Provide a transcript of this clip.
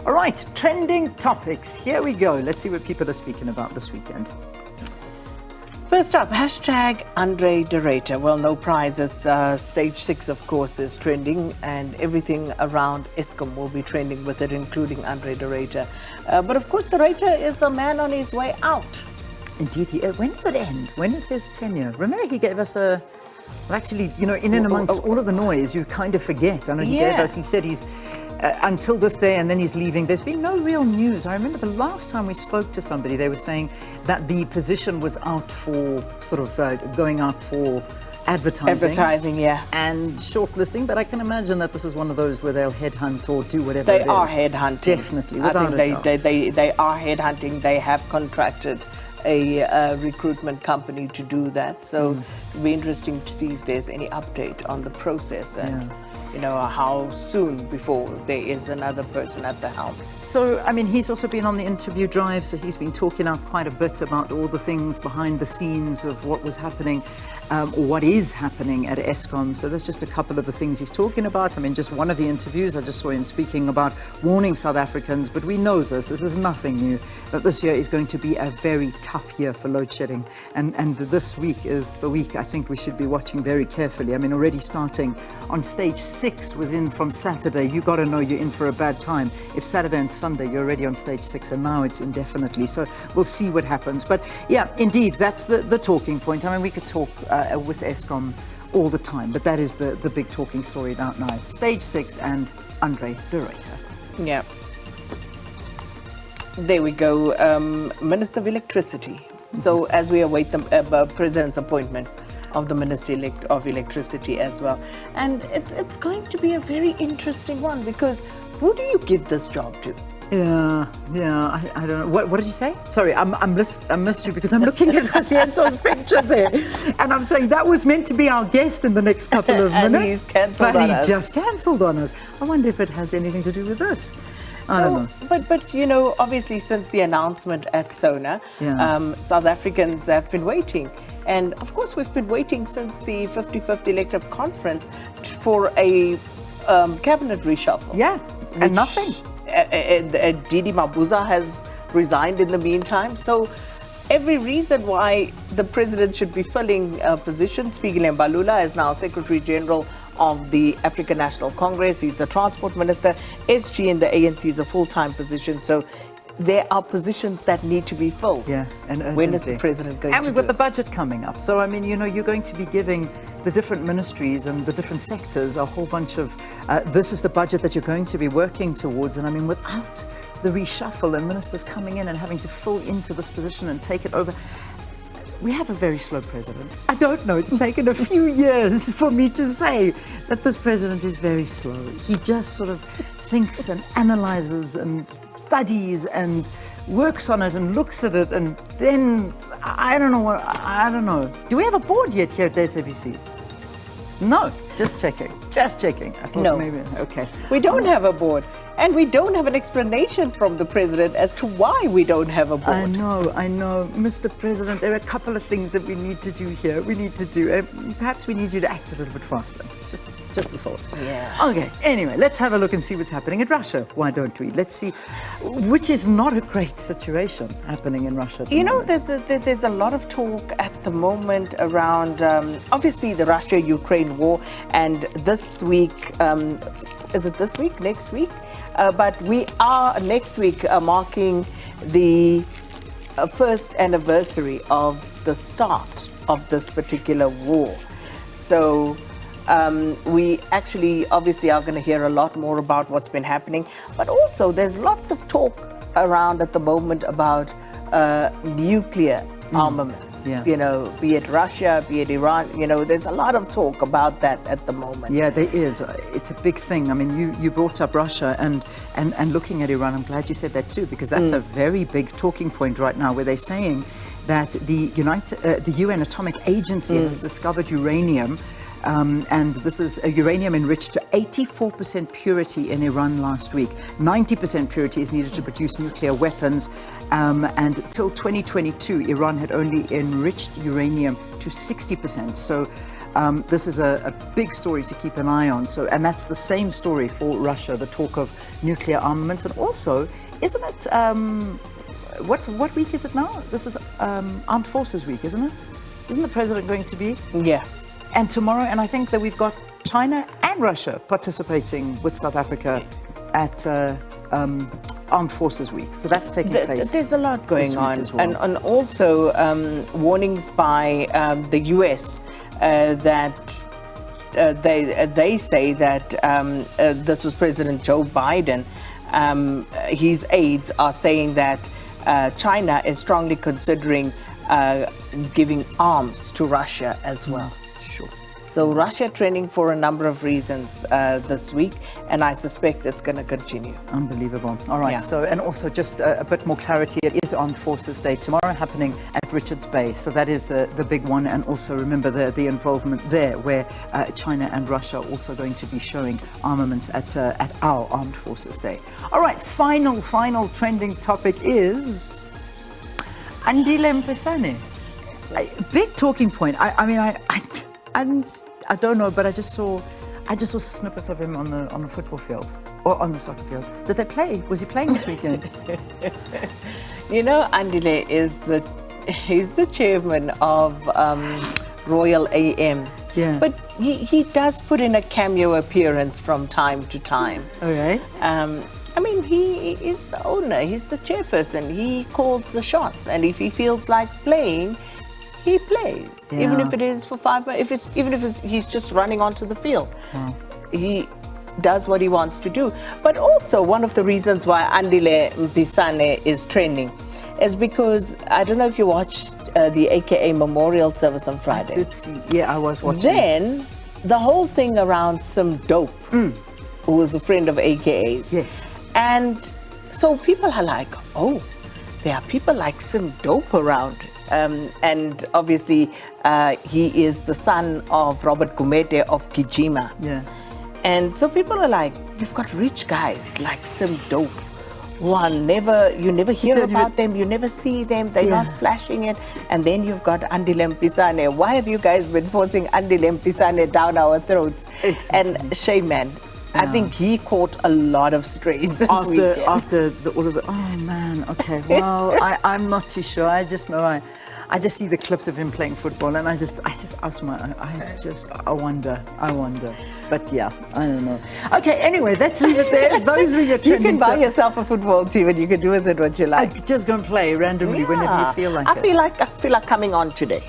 All right, trending topics. Here we go. Let's see what people are speaking about this weekend. First up, hashtag Andile Mpisane. Well, no prizes. Stage 6, of course, is trending, and everything around Eskom will be trending with it, including Andile Mpisane. But of course, Mpisane is a man on his way out. Indeed. When does it end? When is his tenure? Remember, he gave us a... Well, actually, you know, in and amongst all of the noise, you kind of forget. I know he gave us, he said he's until this day, and then he's leaving. There's been no real news. I remember the last time we spoke to somebody, they were saying that the position was out for sort of going out for advertising, and shortlisting. But I can imagine that this is one of those where they'll headhunt or do whatever. They are headhunting. Definitely, without I think they are headhunting. They have contracted a recruitment company to do that. So it'll be interesting to see if there's any update on the process and you know, how soon before there is another person at the helm. So, I mean, he's also been on the interview drive, so he's been talking out quite a bit about all the things behind the scenes of what was happening, or what is happening at Eskom. So there's just a couple of the things he's talking about. I mean, just one of the interviews, I just saw him speaking about warning South Africans, but we know this is nothing new, that this year is going to be a very tough year for load shedding. And this week is the week I think we should be watching very carefully. I mean, already starting on stage 6 was in from Saturday. You got to know you're in for a bad time. If Saturday and Sunday you're already on stage 6, and now it's indefinitely. So we'll see what happens. But yeah, indeed, that's the talking point. I mean, we could talk with Eskom all the time, but that is the big talking story now. Stage 6 and Andile Mpisane. Yeah. There we go. Minister of Electricity. So as we await the President's appointment of the Minister of Electricity as well. And it's going to be a very interesting one, because who do you give this job to? Yeah, I don't know. What did you say? Sorry, I missed you because I'm looking at Hasienso's picture there. And I'm saying that was meant to be our guest in the next couple of minutes. And he's cancelled on us. But he just cancelled on us. I wonder if it has anything to do with this. I don't know. But you know, obviously since the announcement at SONA, South Africans have been waiting. And of course, we've been waiting since the 55th elective conference for a cabinet reshuffle. Yeah, and nothing. Didi Mabuza has resigned in the meantime. So every reason why the president should be filling positions. Fikile Mbalula is now Secretary General of the African National Congress. He's the Transport Minister. SG in the ANC is a full-time position. So there are positions that need to be filled. Yeah, and urgently. When is the president going to do it? And we've got the budget coming up. So, I mean, you know, you're going to be giving the different ministries and the different sectors a whole bunch of, this is the budget that you're going to be working towards. And I mean, without the reshuffle and ministers coming in and having to fill into this position and take it over, we have a very slow president. I don't know, it's taken a few years for me to say that this president is very slow. He just sort of thinks and analyzes and studies and works on it and looks at it, and then I don't know. Do we have a board yet here at the SABC? No, just checking. I thought no. Maybe, okay. We don't have a board, and we don't have an explanation from the president as to why we don't have a board. I know. Mr. President, there are a couple of things that we need to do here. Perhaps we need you to act a little bit faster. Just the thought. Yeah. Okay, anyway, let's have a look and see what's happening in Russia. Why don't we? Let's see, which is not a great situation happening in Russia. You know, there's a lot of talk at the moment around, obviously, the Russia-Ukraine war. And this week, is it this week? Next week? But we are next week marking the first anniversary of the start of this particular war. So we actually obviously are going to hear a lot more about what's been happening, but also there's lots of talk around at the moment about nuclear armaments, you know, be it Russia, be it Iran, you know, there's a lot of talk about that at the moment. Yeah, there is. It's a big thing. I mean, you brought up Russia and looking at Iran. I'm glad you said that too, because that's a very big talking point right now, where they're saying that the UN Atomic Agency has discovered uranium. And this is a uranium enriched to 84% purity in Iran last week. 90% purity is needed to produce nuclear weapons. And till 2022, Iran had only enriched uranium to 60%. So This is a big story to keep an eye on. So, and that's the same story for Russia, the talk of nuclear armaments. And also, isn't it, what week is it now? This is Armed Forces Week, isn't it? Isn't the president going to be? Yeah. And tomorrow, and I think that we've got China and Russia participating with South Africa at Armed Forces Week. So that's taking place. There's a lot going on. As well. And also warnings by the US that they say that this was President Joe Biden. His aides are saying that China is strongly considering giving arms to Russia as well. Sure. So Russia trending for a number of reasons this week, and I suspect it's going to continue. Unbelievable. All right. Yeah. So, and also just a bit more clarity. It is Armed Forces Day tomorrow, happening at Richards Bay. So that is the big one. And also remember the involvement there, where China and Russia are also going to be showing armaments at our Armed Forces Day. All right. Final trending topic is Andile Mpisane. Big talking point. I don't know, but I just saw snippets of him on the football field or on the soccer field. Did they play? Was he playing this weekend? You know, Andile he's the chairman of Royal AM. Yeah. But he does put in a cameo appearance from time to time. All right. I mean, he is the owner. He's the chairperson. He calls the shots, and if he feels like playing, he plays, Yeah. even if it is for 5 minutes. Even if he's just running onto the field, Wow. he does what he wants to do. But also, one of the reasons why Andile Mpisane is trending is because I don't know if you watched the AKA memorial service on Friday. I did see. Yeah, I was watching. Then the whole thing around some dope, who was a friend of AKA's. Yes. And so people are like, oh, there are people like some dope around. And obviously, he is the son of Robert Gumede of Kijima. Yeah. And so people are like, you've got rich guys like some dope. You never hear about them, you never see them, they're Yeah. not flashing it. And then you've got Andile Mpisane. Why have you guys been forcing Andile Mpisane down our throats? It's And Shayman, I think he caught a lot of strays this weekend. After all of the, oh man, okay, well, I'm not too sure. I just know I just see the clips of him playing football, and I just ask I wonder. But yeah, I don't know. Okay, anyway, let's leave it there. Those were your You trending can buy yourself a football team and you can do with it what you like. Just go and play randomly whenever you feel like I it. feel like coming on today.